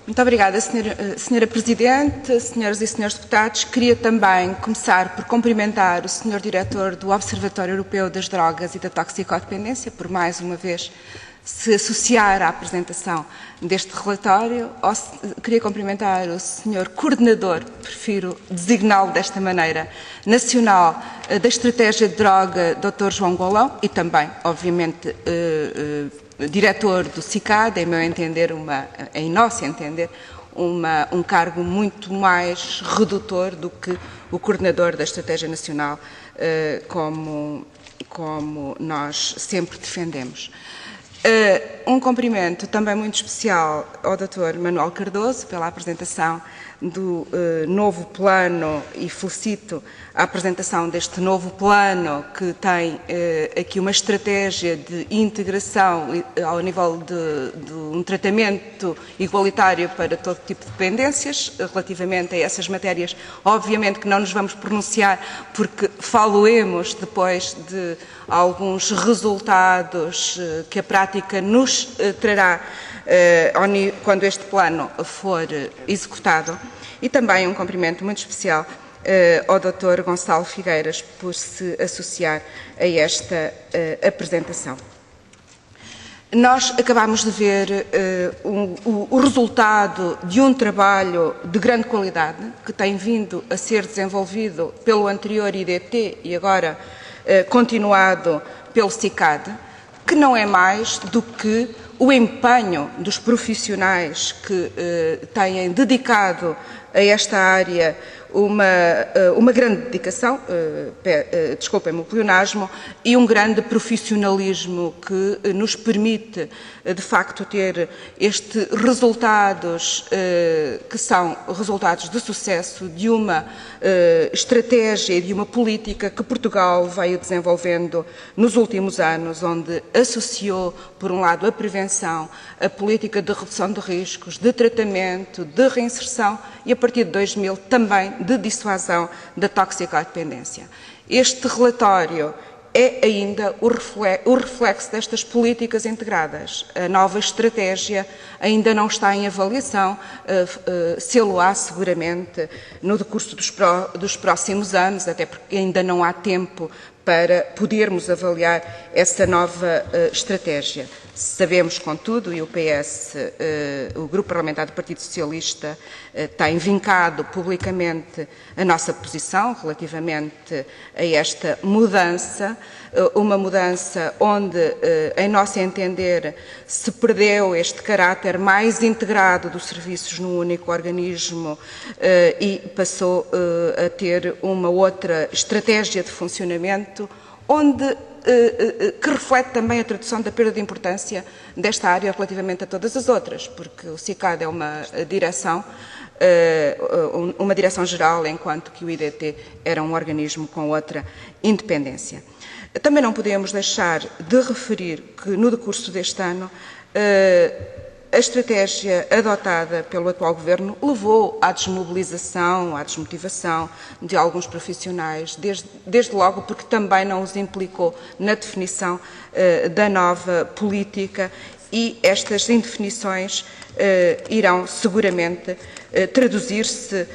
Muito obrigada, Senhora Presidente, Senhoras e Senhores Deputados. Queria também começar por cumprimentar o Senhor Diretor do Observatório Europeu das Drogas e da Toxicodependência, por mais uma vez se associar à apresentação deste relatório. Queria cumprimentar o Senhor Coordenador, prefiro designá-lo desta maneira, nacional da Estratégia de Droga, Dr. João Golão, e também, obviamente, Diretor do CICAD, em meu entender, em nosso entender, um cargo muito mais redutor do que o Coordenador da Estratégia Nacional, como nós sempre defendemos. Um cumprimento também muito especial ao Dr. Manuel Cardoso pela apresentação do novo plano e felicito a apresentação deste novo plano que tem aqui uma estratégia de integração ao nível de um tratamento igualitário para todo tipo de dependências. Relativamente a essas matérias, obviamente que não nos vamos pronunciar porque faloemos depois de alguns resultados que a prática nos trará quando este plano for executado. E também um cumprimento muito especial ao Dr. Gonçalo Figueiras por se associar a esta apresentação. Nós acabamos de ver o resultado de um trabalho de grande qualidade que tem vindo a ser desenvolvido pelo anterior IDT e agora continuado pelo CICAD, que não é mais do que o empenho dos profissionais que têm dedicado a esta área uma grande dedicação, desculpem-me o pleonasmo, e um grande profissionalismo que nos permite, de facto, ter estes resultados que são resultados de sucesso de uma estratégia e de uma política que Portugal veio desenvolvendo nos últimos anos, onde associou, por um lado, a prevenção, a política de redução de riscos, de tratamento, de reinserção e, a partir de 2000, também de dissuasão da toxicodependência. Este relatório é ainda o reflexo destas políticas integradas. A nova estratégia ainda não está em avaliação, sê-lo-á seguramente no decurso dos próximos anos, até porque ainda não há tempo para podermos avaliar essa nova estratégia. Sabemos, contudo, e o PS, o Grupo Parlamentar do Partido Socialista, tem vincado publicamente a nossa posição relativamente a esta mudança, uma mudança onde, em nosso entender, se perdeu este caráter mais integrado dos serviços num único organismo e passou a ter uma outra estratégia de funcionamento, que reflete também a tradução da perda de importância desta área relativamente a todas as outras, porque o CICAD é uma direção geral, enquanto que o IDT era um organismo com outra independência. Também não podemos deixar de referir que, no decurso deste ano, a estratégia adotada pelo atual Governo levou à desmobilização, à desmotivação de alguns profissionais, desde logo porque também não os implicou na definição da nova política e estas indefinições irão seguramente traduzir-se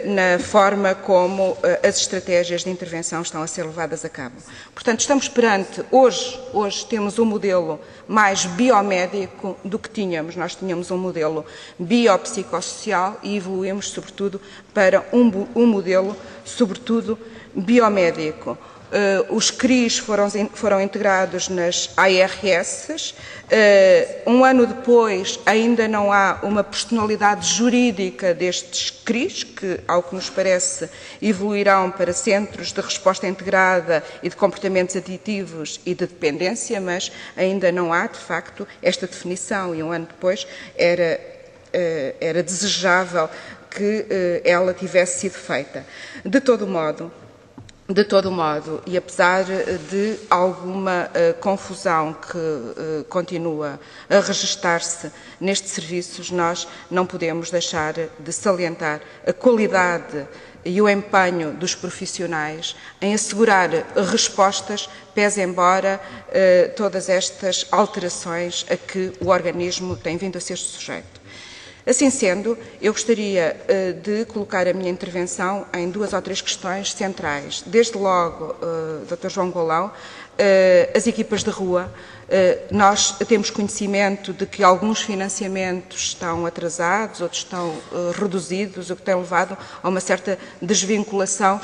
na forma como as estratégias de intervenção estão a ser levadas a cabo. Portanto, estamos perante, hoje temos um modelo mais biomédico do que tínhamos. Nós tínhamos um modelo biopsicossocial e evoluímos, sobretudo, para um modelo, sobretudo, biomédico. Os CRIs foram integrados nas ARS. Um ano depois, ainda não há uma personalidade jurídica destes CRIs, que, ao que nos parece, evoluirão para centros de resposta integrada e de comportamentos aditivos e de dependência, mas ainda não há, de facto, esta definição e um ano depois era desejável que ela tivesse sido feita. De todo modo, e apesar de alguma confusão que continua a registar-se nestes serviços, nós não podemos deixar de salientar a qualidade e o empenho dos profissionais em assegurar respostas, pese embora todas estas alterações a que o organismo tem vindo a ser sujeito. Assim sendo, eu gostaria de colocar a minha intervenção em 2 ou 3 questões centrais. Desde logo, Dr. João Golão, as equipas de rua. Nós temos conhecimento de que alguns financiamentos estão atrasados, outros estão reduzidos, o que tem levado a uma certa desvinculação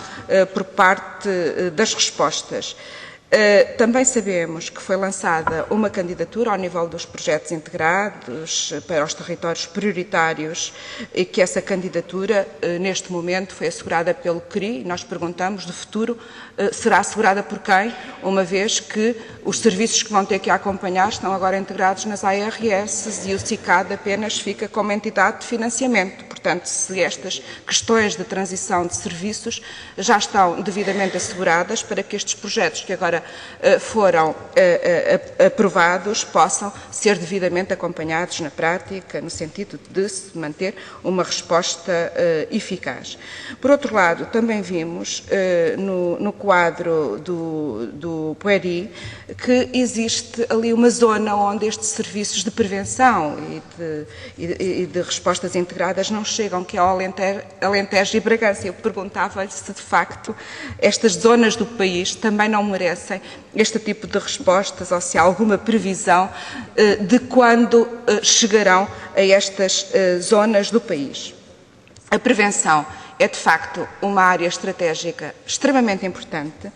por parte das respostas. Também sabemos que foi lançada uma candidatura ao nível dos projetos integrados para os territórios prioritários e que essa candidatura, neste momento, foi assegurada pelo CRI. Nós perguntamos, de futuro, será assegurada por quem, uma vez que os serviços que vão ter que a acompanhar estão agora integrados nas ARS e o CICAD apenas fica como entidade de financiamento. Portanto, se estas questões de transição de serviços já estão devidamente asseguradas para que estes projetos que agora foram aprovados possam ser devidamente acompanhados na prática, no sentido de se manter uma resposta eficaz. Por outro lado, também vimos no quadro do PUERI que existe ali uma zona onde estes serviços de prevenção e de respostas integradas não chegam, que é o Alentejo e Bragança. Eu perguntava-lhe se, de facto, estas zonas do país também não merecem este tipo de respostas ou se há alguma previsão de quando chegarão a estas zonas do país. A prevenção é, de facto, uma área estratégica extremamente importante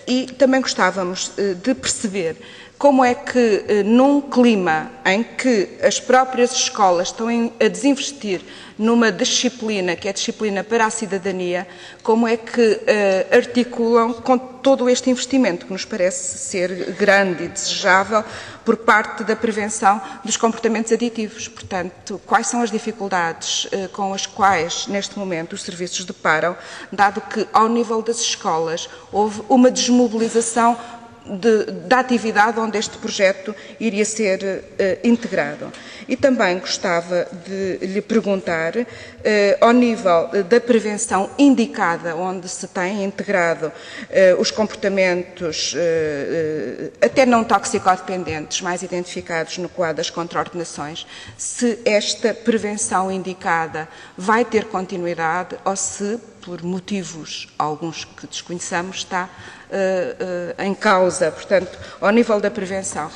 e também gostávamos de perceber como é que, num clima em que as próprias escolas estão a desinvestir numa disciplina, que é a disciplina para a cidadania, como é que articulam com todo este investimento, que nos parece ser grande e desejável, por parte da prevenção dos comportamentos aditivos. Portanto, quais são as dificuldades com as quais, neste momento, os serviços deparam, dado que, ao nível das escolas, houve uma desmobilização da atividade onde este projeto iria ser integrado. E também gostava de lhe perguntar, ao nível da prevenção indicada, onde se tem integrado os comportamentos até não toxicodependentes, mais identificados no quadro das contraordenações, se esta prevenção indicada vai ter continuidade ou se, por motivos, alguns que desconheçamos, está em causa. Portanto, ao nível da prevenção,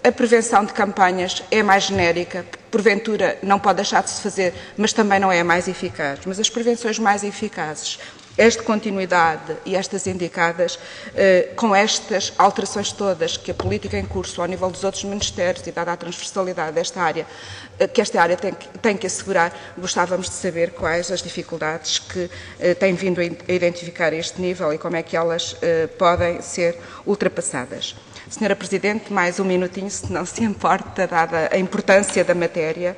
a prevenção de campanhas é mais genérica, porventura não pode deixar de se fazer, mas também não é a mais eficaz. Mas as prevenções mais eficazes, as de continuidade e estas indicadas, com estas alterações todas que a política em curso ao nível dos outros ministérios e dada a transversalidade desta área, que esta área tem que assegurar, gostávamos de saber quais as dificuldades que têm vindo a identificar este nível e como é que elas podem ser ultrapassadas. Senhora Presidente, mais um minutinho, se não se importa, dada a importância da matéria.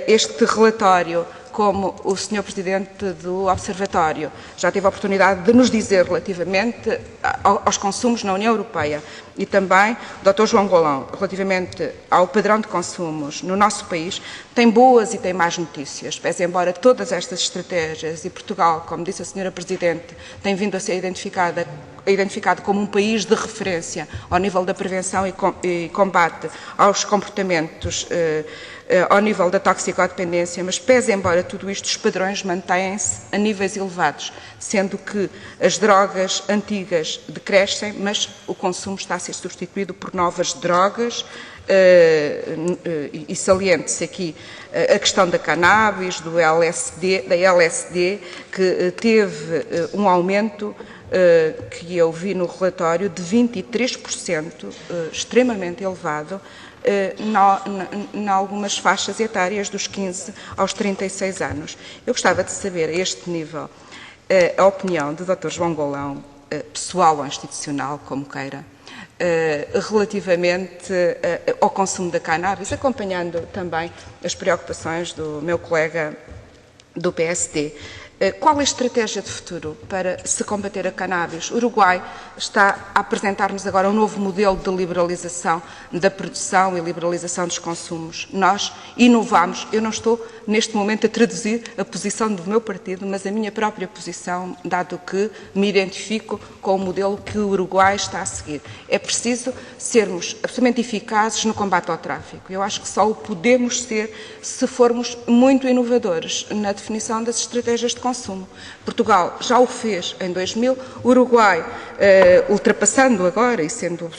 Este relatório, como o Sr. Presidente do Observatório já teve a oportunidade de nos dizer relativamente aos consumos na União Europeia e também o Dr. João Golão, relativamente ao padrão de consumos no nosso país, tem boas e tem más notícias. Pese embora todas estas estratégias e Portugal, como disse a Sra. Presidente, tem vindo a ser identificado como um país de referência ao nível da prevenção e combate aos comportamentos ao nível da toxicodependência, mas pese embora tudo isto, os padrões mantêm-se a níveis elevados, sendo que as drogas antigas decrescem, mas o consumo está a ser substituído por novas drogas e saliente-se aqui a questão da cannabis, da LSD, que teve um aumento que eu vi no relatório de 23%, extremamente elevado, em algumas faixas etárias dos 15 aos 36 anos. Eu gostava de saber, a este nível, a opinião do Dr. João Golão, pessoal ou institucional, como queira, relativamente ao consumo da cannabis, acompanhando também as preocupações do meu colega do PSD. Qual é a estratégia de futuro para se combater a cannabis? O Uruguai está a apresentar-nos agora um novo modelo de liberalização da produção e liberalização dos consumos. Nós inovamos. Eu não estou, neste momento, a traduzir a posição do meu partido, mas a minha própria posição, dado que me identifico com o modelo que o Uruguai está a seguir. É preciso sermos absolutamente eficazes no combate ao tráfico. Eu acho que só o podemos ser se formos muito inovadores na definição das estratégias de consumo. Portugal já o fez em 2000, o Uruguai, ultrapassando agora e sendo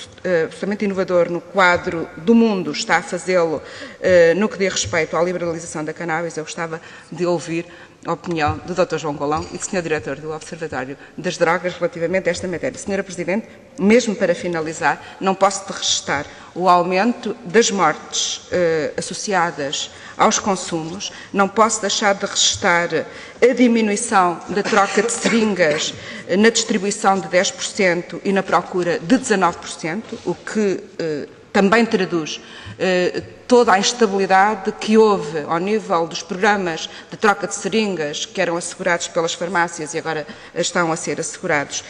absolutamente inovador no quadro do mundo, está a fazê-lo no que diz respeito à liberalização da cannabis. Eu gostava de ouvir a opinião do Dr. João Golão e do Sr. Diretor do Observatório das Drogas relativamente a esta matéria. Sra. Presidente, mesmo para finalizar, não posso de restar o aumento das mortes associadas aos consumos, não posso deixar de restar a diminuição da troca de seringas na distribuição de 10% e na procura de 19%, o que também traduz toda a instabilidade que houve ao nível dos programas de troca de seringas que eram assegurados pelas farmácias e agora estão a ser assegurados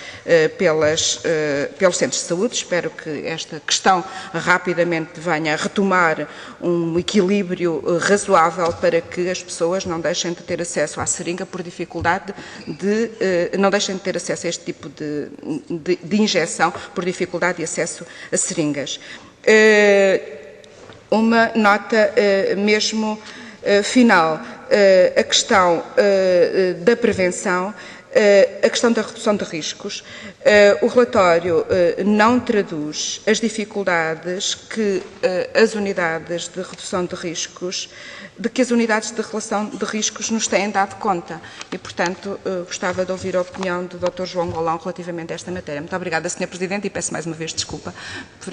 pelos centros de saúde. Espero que esta questão rapidamente venha a retomar um equilíbrio razoável para que as pessoas não deixem de ter acesso à seringa por dificuldade não deixem de ter acesso a este tipo de injeção por dificuldade de acesso a seringas. Uma nota mesmo final, a questão da prevenção, a questão da redução de riscos. O relatório não traduz as dificuldades que as unidades de redução de riscos, de que as unidades de relação de riscos nos têm dado conta e, portanto, gostava de ouvir a opinião do Dr. João Golão relativamente a esta matéria. Muito obrigada, Sr. Presidente, e peço mais uma vez desculpa por